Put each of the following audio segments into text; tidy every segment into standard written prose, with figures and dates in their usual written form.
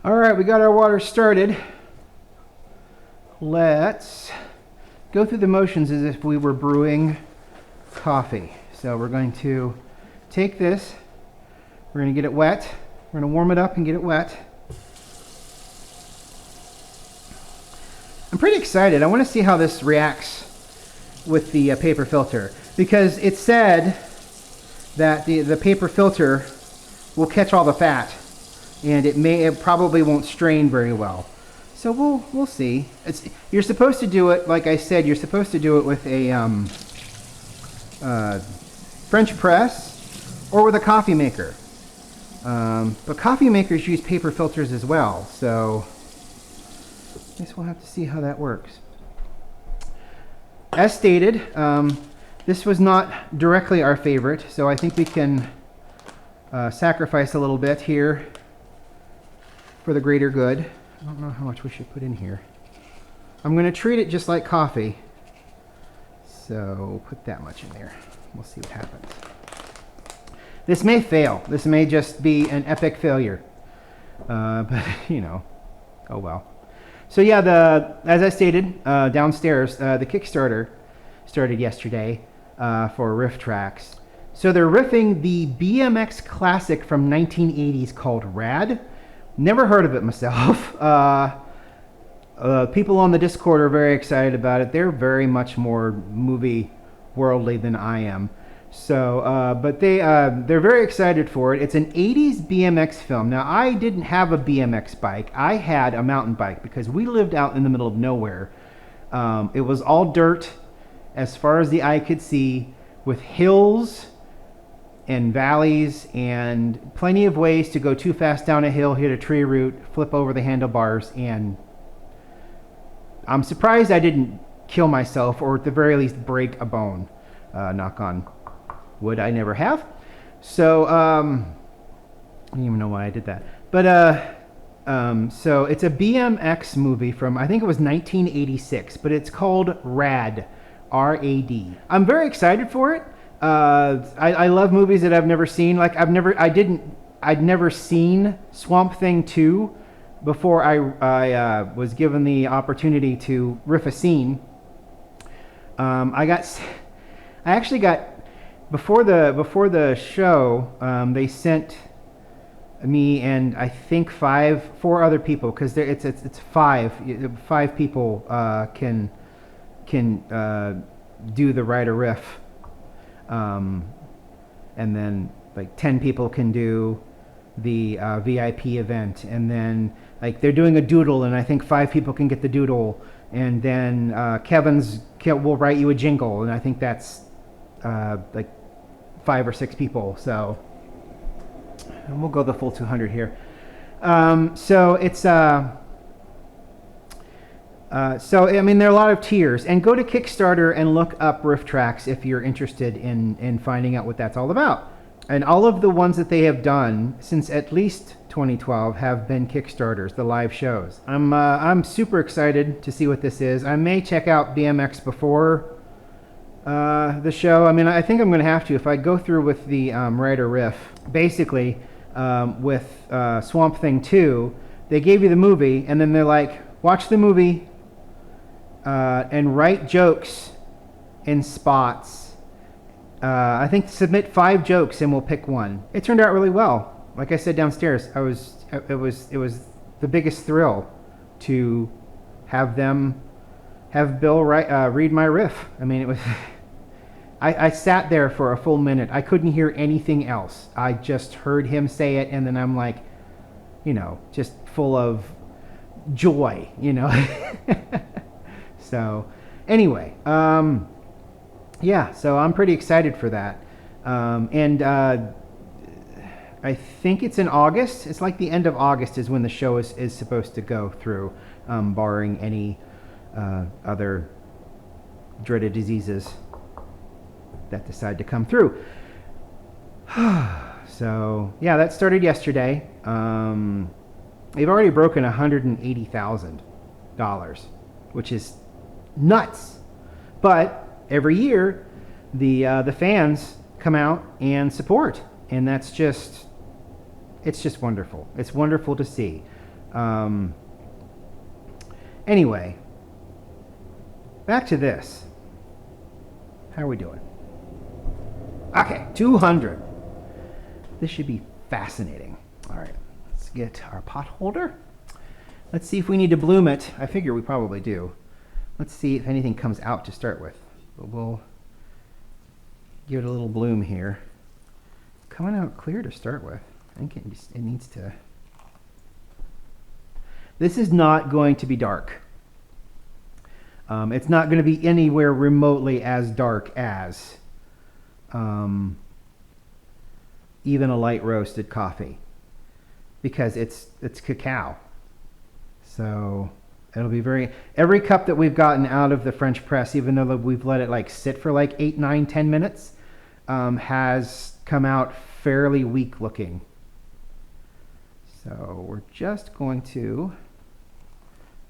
All right, we got our water started. Let's go through the motions as if we were brewing coffee. So we're going to take this, we're going to get it wet, we're going to warm it up and get it wet. I'm pretty excited. I want to see how this reacts with the paper filter, because it said that the paper filter will catch all the fat, and it probably won't strain very well. So we'll see. You're supposed to do it, like I said, you're supposed to do it with a French press or with a coffee maker. But coffee makers use paper filters as well, so I guess we'll have to see how that works. As stated, this was not directly our favorite, so I think we can sacrifice a little bit here for the greater good. I don't know how much we should put in here. I'm going to treat it just like coffee, so put that much in there. We'll see what happens. This may fail. This may just be an epic failure, but you know, oh well. So yeah, as I stated downstairs, the Kickstarter started yesterday for RiffTrax. So they're riffing the BMX classic from 1980s called Rad. Never heard of it myself. People on the Discord are very excited about it. They're very much more movie worldly than I am. So, but they're very excited for it. It's an 80s BMX film. Now, I didn't have a BMX bike. I had a mountain bike because we lived out in the middle of nowhere. It was all dirt as far as the eye could see, with hills and valleys and plenty of ways to go too fast down a hill, hit a tree root, flip over the handlebars, and I'm surprised I didn't kill myself, or at the very least break a bone. Knock on wood, I never have. So I don't even know why I did that. But so it's a BMX movie from, I think it was 1986, but it's called Rad, R-A-D. I'm very excited for it. I love movies that I've never seen. Like I'd never seen Swamp Thing 2 before I was given the opportunity to riff a scene. I actually got before the show. They sent me and I think four other people, because it's five people can do the writer riff. And then like 10 people can do the VIP event, and then like they're doing a doodle, and I think 5 people can get the doodle, and then will write you a jingle, and I think that's like 5 or 6 people. So, and we'll go the full 200 here. So it's so I mean, there are a lot of tiers, and go to Kickstarter and look up RiffTrax if you're interested in finding out what that's all about. And all of the ones that they have done since at least 2012 have been Kickstarters, the live shows. I'm super excited to see what this is. I may check out BMX before the show. I mean, I think I'm going to have to if I go through with the writer riff. Basically, with Swamp Thing 2, they gave you the movie, and then they're like, watch the movie and write jokes in spots. I think submit 5 jokes and we'll pick one. It turned out really well. Like I said downstairs, it was the biggest thrill to have Bill read my riff. I mean, it was. I sat there for a full minute. I couldn't hear anything else. I just heard him say it, and then I'm like, just full of joy, So, anyway, yeah, so I'm pretty excited for that. And I think it's in August. It's like the end of August is when the show is supposed to go through, barring any other dreaded diseases that decide to come through. So, yeah, that started yesterday. They've already broken $180,000, which is nuts. But every year, the fans come out and support, and it's just wonderful. It's wonderful to see. Um, anyway, back to this. How are we doing? Okay, 200. This should be fascinating. All right, let's get our pot holder. Let's see if we need to bloom it. I figure we probably do. Let's see if anything comes out to start with. But we'll give it a little bloom here. Coming out clear to start with. I think it needs to. This is not going to be dark. It's not going to be anywhere remotely as dark as even a light roasted coffee, because it's cacao. So it'll be every cup that we've gotten out of the French press, even though we've let it like sit for like 8, 9, 10 minutes, has come out fairly weak looking. So we're just going to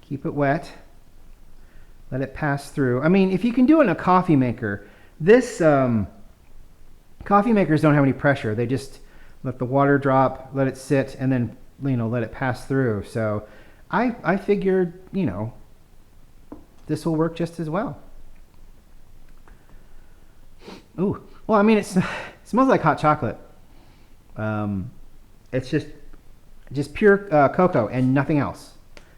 keep it wet, let it pass through. I mean, if you can do it in a coffee maker, this coffee makers don't have any pressure. They just let the water drop, let it sit, and then let it pass through. So I figured this will work just as well. Ooh, well, I mean, it smells like hot chocolate. It's just pure cocoa and nothing else.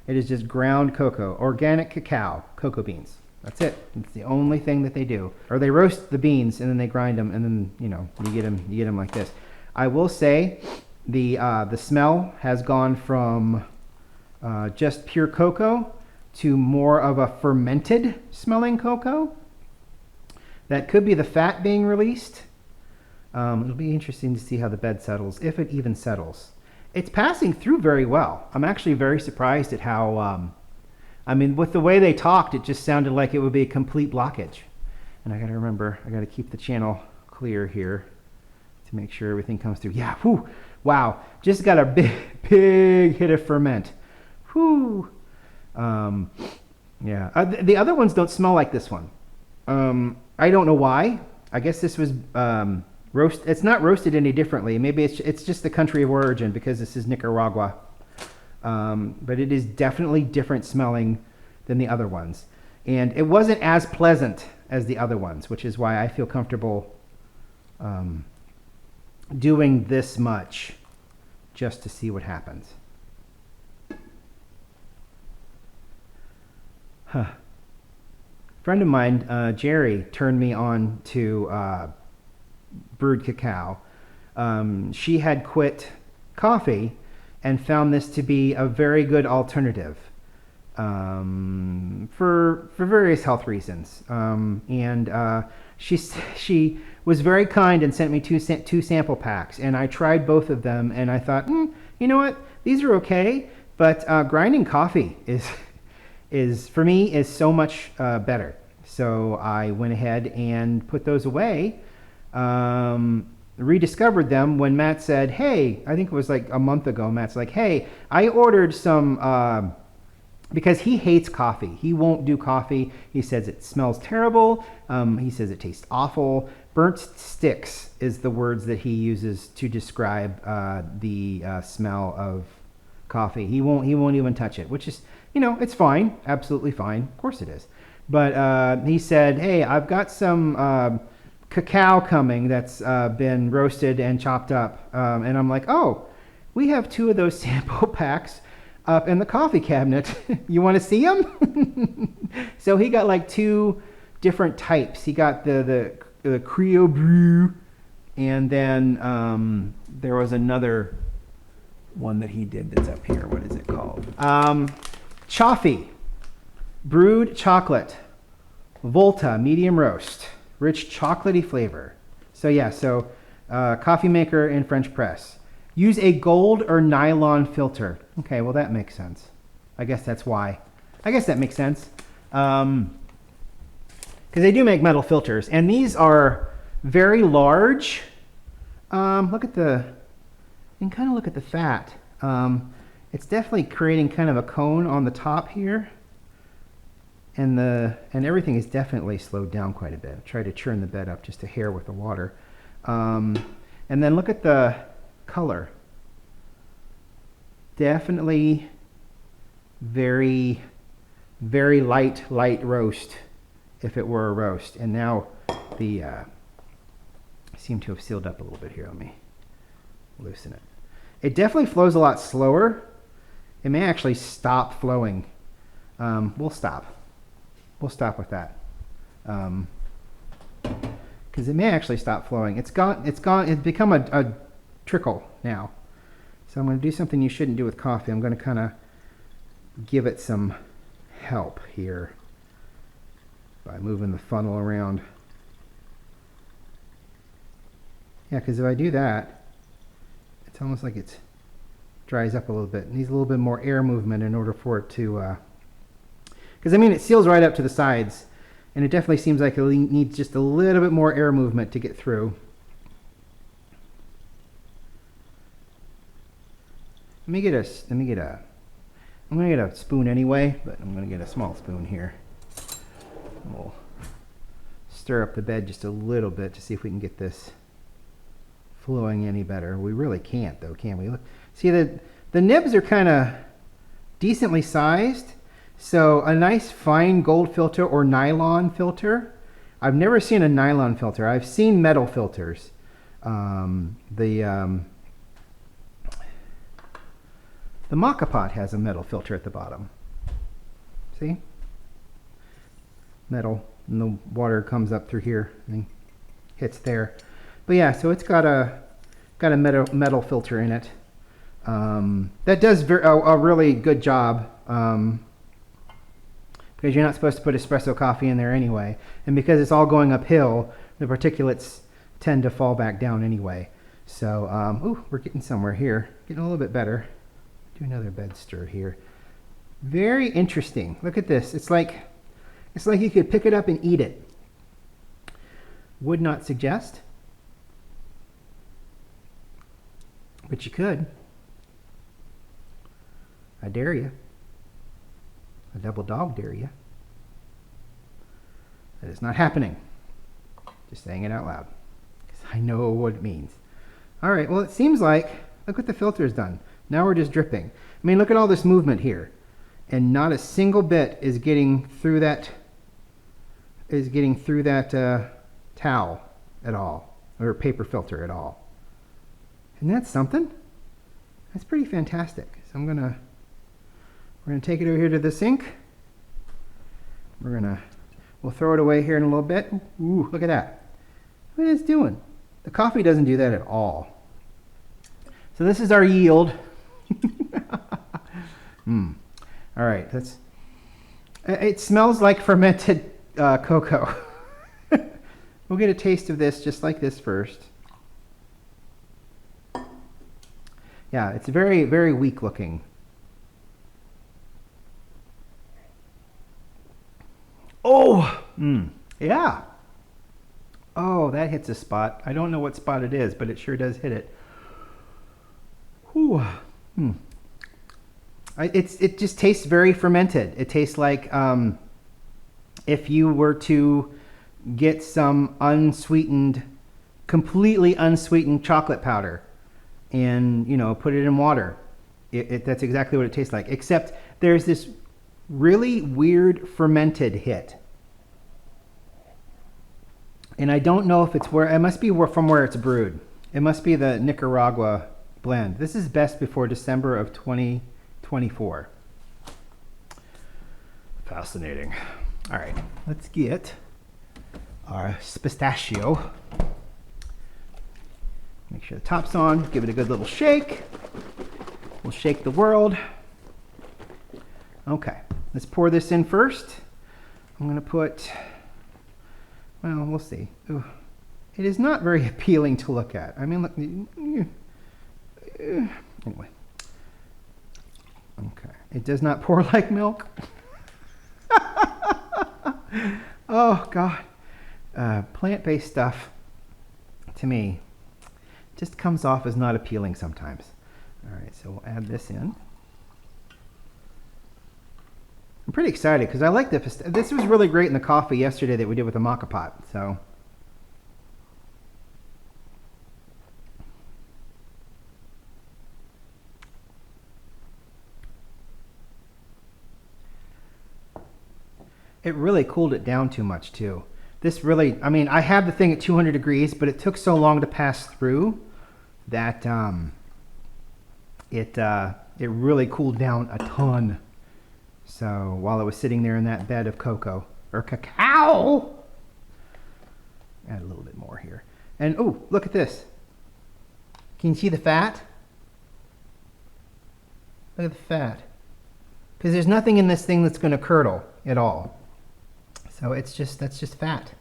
It is just ground cocoa, organic cacao, cocoa beans. That's it. It's the only thing that they do. Or they roast the beans and then they grind them, and then you get them like this. I will say the smell has gone from just pure cocoa to more of a fermented smelling cocoa. That could be the fat being released. It'll be interesting to see how the bed settles, if it even settles. It's passing through very well. I'm actually very surprised at how, I mean, with the way they talked, it just sounded like it would be a complete blockage. And I got to remember, I got to keep the channel clear here to make sure everything comes through. Yeah, whew, wow, just got a big hit of ferment. Whew. Yeah, the other ones don't smell like this one. I don't know why. I guess this was it's not roasted any differently. Maybe it's just the country of origin, because this is Nicaragua. But it is definitely different smelling than the other ones. And it wasn't as pleasant as the other ones, which is why I feel comfortable doing this much just to see what happens. Huh. A friend of mine, Jerry, turned me on to brewed cacao. She had quit coffee and found this to be a very good alternative for various health reasons. She was very kind and sent me two sample packs, and I tried both of them, and I thought, you know what, these are okay, but grinding coffee is for me is so much better. So I went ahead and put those away. Rediscovered them when Matt said, hey, I think it was like a month ago, Matt's like, hey, I ordered some, because he hates coffee. He won't do coffee. He says it smells terrible. He says it tastes awful. Burnt sticks is the words that he uses to describe the smell of coffee. He won't even touch it, which is, it's fine. Absolutely fine. Of course it is. But he said, hey, I've got some cacao coming that's been roasted and chopped up. And I'm like, oh, we have 2 of those sample packs up in the coffee cabinet. You want to see them? So he got like 2 different types. He got the Creole Brew, and then there was another one that he did that's up here. What is it called? Choffee, brewed chocolate, Volta, medium roast, rich chocolatey flavor. So yeah, coffee maker and French press. Use a gold or nylon filter. Okay, well that makes sense. I guess that's why. I guess that makes sense. Because they do make metal filters, and these are very large. Look at you can kind of look at the fat. It's definitely creating kind of a cone on the top here. And everything is definitely slowed down quite a bit. I tried to churn the bed up just a hair with the water. And then look at the color. Definitely very, very light roast if it were a roast. And now the seem to have sealed up a little bit here. Let me loosen it. It definitely flows a lot slower. It may actually stop flowing. We'll stop. We'll stop with that. Because it may actually stop flowing. It's become a trickle now. So I'm going to do something you shouldn't do with coffee. I'm going to kind of give it some help here by moving the funnel around. Yeah, because if I do that, it's almost like it dries up a little bit. It needs a little bit more air movement in order for it to... Because, I mean, it seals right up to the sides, and it definitely seems like it needs just a little bit more air movement to get through. I'm going to get a spoon anyway, but I'm going to get a small spoon here. We'll stir up the bed just a little bit to see if we can get this flowing any better. We really can't, though, can we? Look, see, the nibs are kind of decently sized, so a nice fine gold filter or nylon filter. I've never seen a nylon filter. I've seen metal filters. The Maca Pot has a metal filter at the bottom. See? Metal, and the water comes up through here and hits there. But yeah, so it's got a metal filter in it. That does a really good job, because you're not supposed to put espresso coffee in there anyway. And because it's all going uphill, the particulates tend to fall back down anyway. So, ooh, we're getting somewhere here. Getting a little bit better. Do another bed stir here. Very interesting. Look at this. It's like you could pick it up and eat it. Would not suggest, but you could. I dare you. A double dog dare you. That is not happening. Just saying it out loud, because I know what it means. All right, well, it seems like, look what the filter's done. Now we're just dripping. I mean, look at all this movement here. And not a single bit is getting through that towel at all, or paper filter at all. And that's something. That's pretty fantastic. So we're gonna take it over here to the sink. We'll throw it away here in a little bit. Ooh, look at that. What is it doing? The coffee doesn't do that at all. So this is our yield. All right, it smells like fermented cocoa. We'll get a taste of this just like this first. Yeah, it's very, very weak looking. Oh, yeah. Oh, that hits a spot. I don't know what spot it is, but it sure does hit it. Whew. It just tastes very fermented. It tastes like if you were to get some unsweetened, completely unsweetened chocolate powder and, put it in water. That's exactly what it tastes like, except there's this really weird fermented hit. And I don't know if it's it must be from where it's brewed. It must be the Nicaragua blend. This is best before December of 2024. Fascinating. All right, let's get our pistachio. Make sure the top's on, give it a good little shake. We'll shake the world. Okay, let's pour this in first. I'm gonna put, well, we'll see. Ooh. It is not very appealing to look at. I mean, look, anyway. Okay, it does not pour like milk. Oh God, plant-based stuff, to me, just comes off as not appealing sometimes. All right, so we'll add this in. I'm pretty excited because I like this was really great in the coffee yesterday that we did with the Maca Pot. So It really cooled it down too much too. This really, I mean, I have the thing at 200 degrees, but it took so long to pass through that it really cooled down a ton. So while it was sitting there in that bed of cocoa or cacao, add a little bit more here. And oh, look at this. Can you see the fat? Look at the fat. Because there's nothing in this thing that's going to curdle at all. So that's just fat.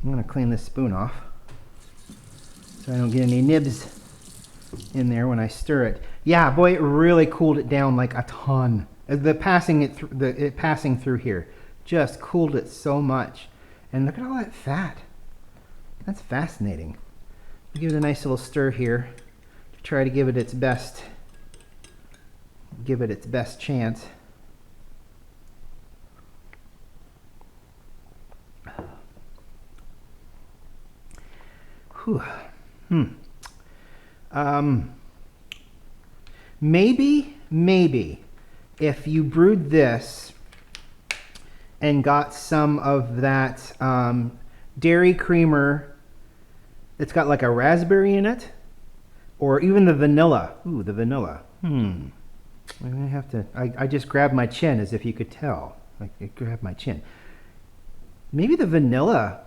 I'm going to clean this spoon off so I don't get any nibs in there when I stir it. Yeah, boy, it really cooled it down like a ton. The passing through here just cooled it so much. And look at all that fat. That's fascinating. Give it a nice little stir here to try to give it its best chance. Whew. Maybe if you brewed this and got some of that dairy creamer that's got like a raspberry in it, or even the vanilla. Ooh, the vanilla. I'm gonna have to. I just grabbed my chin, as if you could tell. I grabbed my chin. Maybe the vanilla.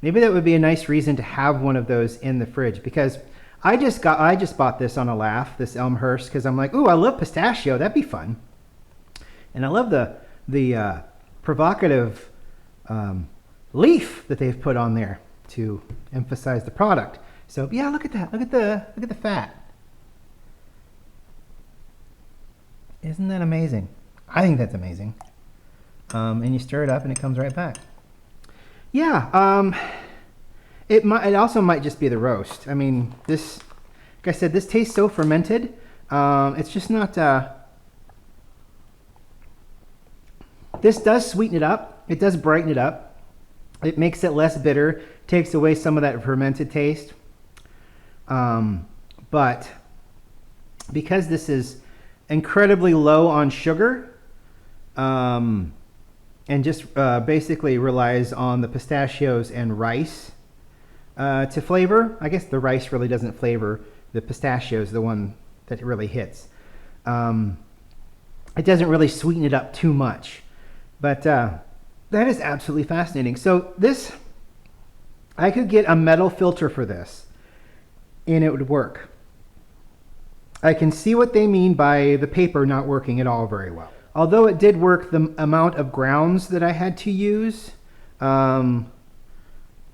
Maybe that would be a nice reason to have one of those in the fridge, because I just bought this on a laugh, this Elmhurst, because I'm like, ooh, I love pistachio. That'd be fun. And I love the provocative leaf that they've put on there to emphasize the product. So yeah, look at that. Look at the fat. Isn't that amazing? I think that's amazing. And you stir it up and it comes right back. Yeah, it also might just be the roast. I mean, this, like I said, this tastes so fermented. It's just not. This does sweeten it up. It does brighten it up. It makes it less bitter. Takes away some of that fermented taste. But because this is incredibly low on sugar, and just basically relies on the pistachios and rice to flavor. I guess the rice really doesn't flavor. The pistachio is the one that really hits. It doesn't really sweeten it up too much. But that is absolutely fascinating. So this, I could get a metal filter for this, and it would work. I can see what they mean by the paper not working at all very well. Although it did work, the amount of grounds that I had to use, the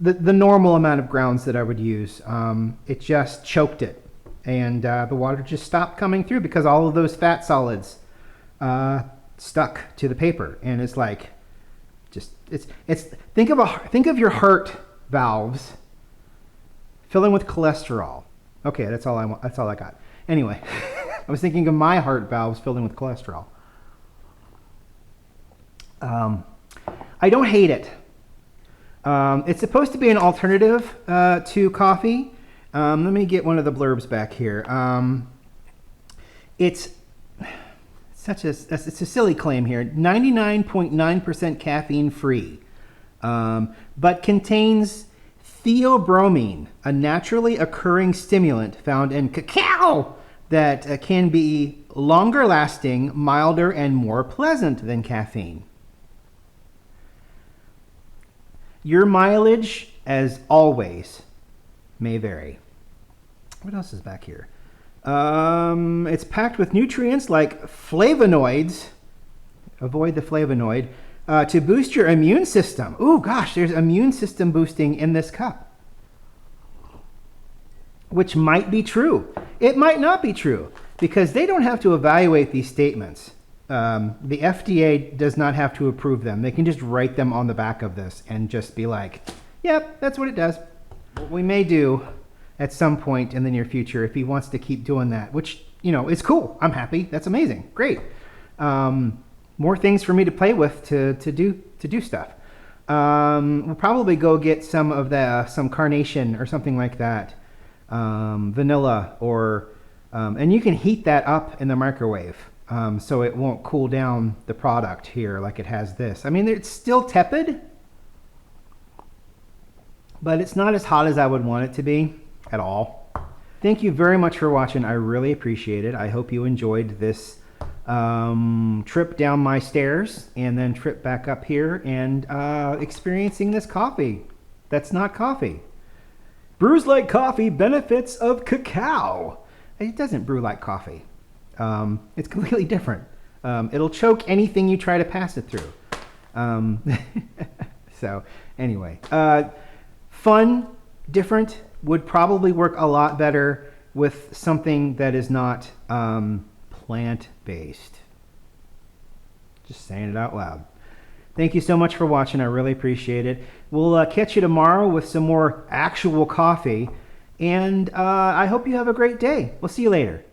normal amount of grounds that I would use, it just choked it. And the water just stopped coming through because all of those fat solids stuck to the paper. And it's like, think of your heart valves filling with cholesterol. Okay, that's all I want. That's all I got. Anyway, I was thinking of my heart valves filling with cholesterol. I don't hate it. It's supposed to be an alternative to coffee. Let me get one of the blurbs back here. It's a silly claim here. 99.9% caffeine free, but contains theobromine, a naturally occurring stimulant found in cacao that can be longer lasting, milder, and more pleasant than caffeine. Your mileage, as always, may vary. What else is back here? It's packed with nutrients like flavonoids. Avoid the flavonoid. To boost your immune system. Ooh, gosh, there's immune system boosting in this cup. Which might be true. It might not be true, because they don't have to evaluate these statements. The FDA does not have to approve them. They can just write them on the back of this and just be like, yep, that's what it does. What we may do at some point in the near future, if he wants to keep doing that, which, you know, is cool. I'm happy. That's amazing. Great. More things for me to play with to do stuff. We'll probably go get some of some carnation or something like that. Vanilla or, and you can heat that up in the microwave. so it won't cool down the product here like it has this. I mean, it's still tepid, but it's not as hot as I would want it to be at all. Thank you very much for watching. I really appreciate it. I hope you enjoyed this trip down my stairs and then trip back up here and experiencing this coffee that's not coffee. Brews like coffee, benefits of cacao. It doesn't brew like coffee. It's completely different. It'll choke anything you try to pass it through. So anyway, fun, different, would probably work a lot better with something that is not plant-based. Just saying it out loud. Thank you so much for watching. I really appreciate it. We'll catch you tomorrow with some more actual coffee. And I hope you have a great day. We'll see you later.